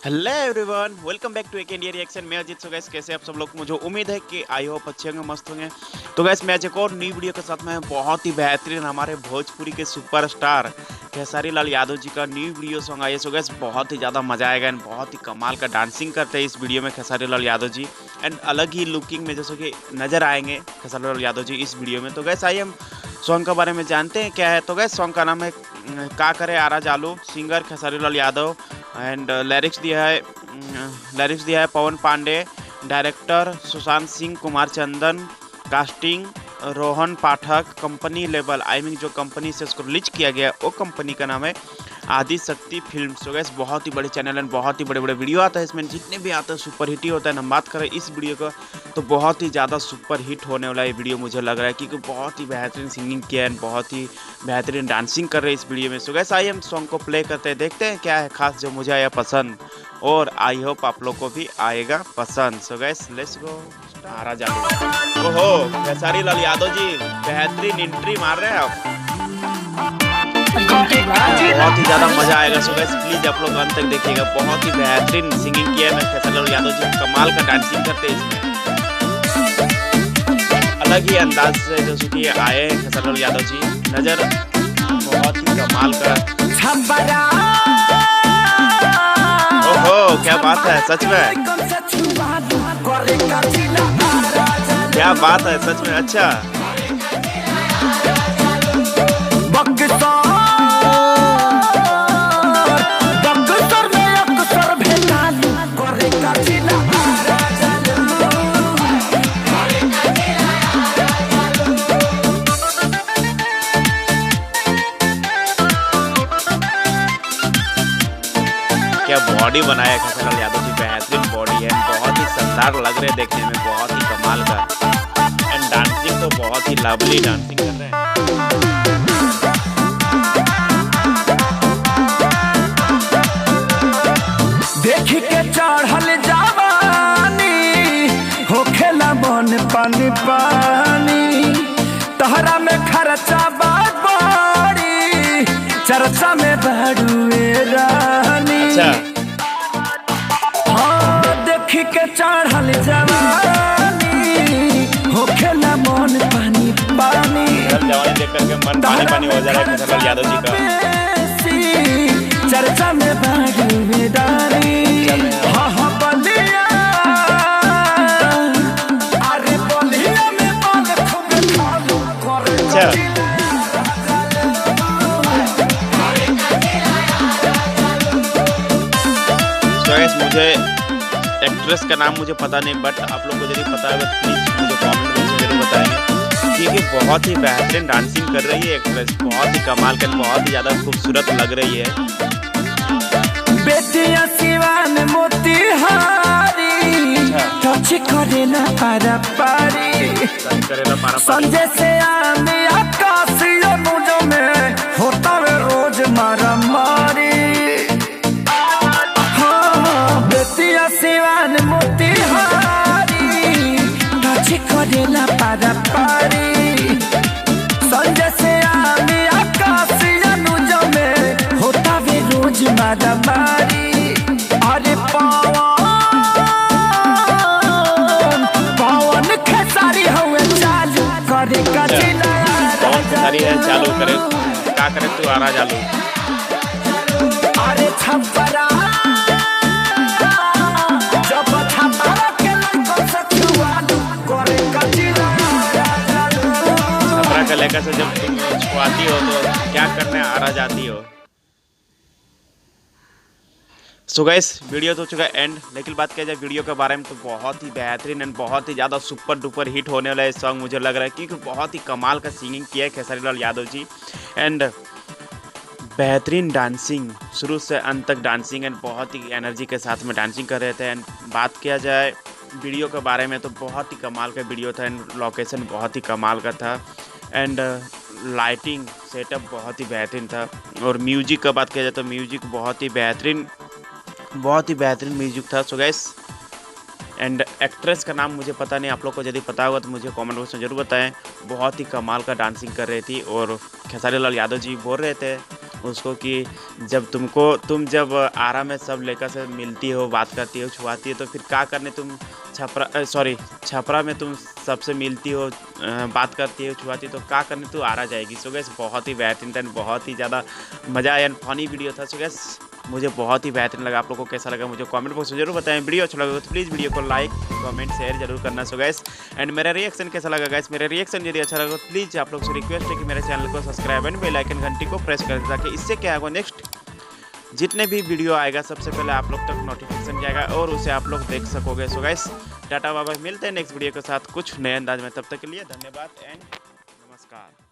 Hello everyone, welcome back to एक India reaction. मैं Ajit. So guys, कैसे आप सब लोग? मुझे उम्मीद है कि आई होप अच्छे होंगे, मस्त होंगे। तो गाइस, मैं आज एक और नई वीडियो के साथ में बहुत ही बेहतरीन हमारे भोजपुरी के सुपरस्टार खेसारी लाल यादव जी का न्यू वीडियो सॉन्ग आया। सो गाइस, बहुत ही ज़्यादा मजा आएगा एंड बहुत ही कमाल का डांसिंग करते हैं इस वीडियो में खेसारी लाल यादव जी। एंड अलग ही लुकिंग में जैसे कि नज़र आएंगे खेसारी लाल यादव जी इस वीडियो में। तो गाइस, आइए हम सॉन्ग के बारे में जानते हैं क्या है। तो गाइस, सॉन्ग का नाम है का करे आरा जालू, singer Khesari Lal Yadav and lyrics दिया है Pawan Pandey, director Sushant Singh Kumar Chandan, casting Rohan Pathak, company label I mean जो कंपनी से उसको रिलीज किया गया वो कंपनी का नाम है आदि शक्ति फिल्म। तो गैस, बहुत ही बड़ी चैनल है, बहुत ही बड़े बड़े वीडियो आता है इसमें, जितने भी आते हैं सुपर हिट ही होता है। हम बात करें इस वीडियो का तो बहुत ही ज़्यादा सुपर हिट होने वाला ये वीडियो मुझे लग रहा है, क्योंकि बहुत ही बेहतरीन सिंगिंग किया है, बहुत ही बेहतरीन डांसिंग कर रहे हैं इस वीडियो में। सो गैस, आइए हम सॉन्ग को प्ले करते हैं, देखते हैं क्या है खास जो मुझे आया पसंद, और आई होप आप लोग को भी आएगा पसंद। सो गैस, लेट्स गो। आरा जालू। ओहो, खेसारी लाल यादव जी बेहतरीन एंट्री मार रहे हैं आप, बहुत ही ज़्यादा मजा आएगा। सो गाइस, प्लीज आप लोग अंत तक देखिएगा, बहुत ही बेहतरीन सिंगिंग किया है खेसारी लाल यादव जी, कमाल का डांसिंग करते हैं इसमें, अलग ही अंदाज से जैसे कि आए हैं खेसारी लाल यादव जी नजर, बहुत ही कमाल का। ओहो, क्या बात है सच में, क्या बात है सच में। अच्छा, क्या बॉडी बनाया है खेसारी लाल यादव जी, बेहतरीन बॉडी है, बहुत ही शानदार लग रहे हैं देखने में, बहुत ही कमाल का। एंड डांसिंग तो बहुत ही लवली डांसिंग कर रहे हैं। देख के चढ़ल जवानी हो खेला मन पानी पानी, तहरा में खर्चा बात बड़ी, चर्चा में बड़ुए रानी। हाँ, देख के चढ़ल जवानी हो खेला मन पानी पानी, जवानी देख करके मन पानी पानी हो जा रहा है खेसारी लाल यादव जी का। चर्चा में बड़ुए रानी। हाँ हाँ बलिया, अरे बलिया में बाल खूब खालू करे। मुझे एक्ट्रेस का नाम मुझे पता नहीं, बट आप लोग को यदि पता है तो प्लीज मुझे कमेंट में जरूर बताएंगे, क्योंकि बहुत ही बेहतरीन डांसिंग कर रही है एक्ट्रेस, बहुत ही कमाल कर, बहुत ही ज्यादा खूबसूरत लग रही है। बेटिया सिवान मोतिहारी टच करेला पारा पारी, संजय से आने आकाशीय मुझ में होता है रोज मारा मारी। हाँ, बेटिया सिवान मोतिहारी टच करेला पारा पारी, संजय से आने आकाशीय मुझ में होता है रोज मारा मारी। अरे पवन खेसारी हुए चालू करे कचिला, खेसारी है चालू करे, क्या करे तू आरा जालू। अरे छपरा जब छपरा के लड़कों से छुआलू करे कचिला, छपरा के लेकर से जब तुम छुआती हो तो क्या करने आरा जाती हो। सो गाइस, वीडियो तो चुका एंड, लेकिन बात किया जाए वीडियो के बारे में तो बहुत ही बेहतरीन एंड बहुत ही ज़्यादा सुपर डुपर हिट होने वाला है सॉन्ग मुझे लग रहा है, क्योंकि बहुत ही कमाल का सिंगिंग किया है खेसारी लाल यादव जी एंड बेहतरीन डांसिंग, शुरू से अंत तक डांसिंग एंड बहुत ही एनर्जी के साथ में डांसिंग कर रहे थे। एंड बात किया जाए वीडियो के बारे में तो बहुत ही कमाल का वीडियो था एंड लोकेशन बहुत ही कमाल का था एंड लाइटिंग सेटअप बहुत ही बेहतरीन था। और म्यूजिक का बात किया जाए तो म्यूजिक बहुत ही बेहतरीन म्यूजिक था। सो गाइस, एंड एक्ट्रेस का नाम मुझे पता नहीं, आप लोग को यदि पता होगा तो मुझे कमेंट बॉक्स में जरूर बताएं। बहुत ही कमाल का डांसिंग कर रही थी और खेसारी लाल यादव जी बोल रहे थे उसको कि जब तुम जब आरा में सब लड़का से मिलती हो, बात करती हो, छुआती हो, तो फिर क्या करने तुम छपरा में तुम सबसे मिलती हो, बात करती हो, छुआती हो, तो क्या करने तू आरा जाएगी। सो गैस बहुत ही बेहतरीन था, बहुत ही ज़्यादा मज़ा आया, फनी वीडियो था। सो गैस मुझे बहुत ही बेहतरीन लगा। आप लोगों को कैसा लगा मुझे कमेंट बॉक्स में जरूर बताएं। वीडियो अच्छा लगा तो प्लीज़ वीडियो को लाइक कमेंट शेयर जरूर करना। सो गैस एंड मेरा रिएक्शन कैसा लगा गाइस, मेरा रिएक्शन यदि अच्छा लगा तो प्लीज़ आप लोग से रिक्वेस्ट है कि मेरे चैनल को सब्सक्राइब एंड बेल आइकन घंटी को प्रेस कर दें, ताकि इससे क्या होगा नेक्स्ट जितने भी वीडियो आएगा सबसे पहले आप लोग तक नोटिफिकेशन जाएगा और उसे आप लोग देख सकोगे। So guys tata bye bye, मिलते हैं नेक्स्ट वीडियो के साथ कुछ नए अंदाज में। तब तक के लिए धन्यवाद एंड नमस्कार।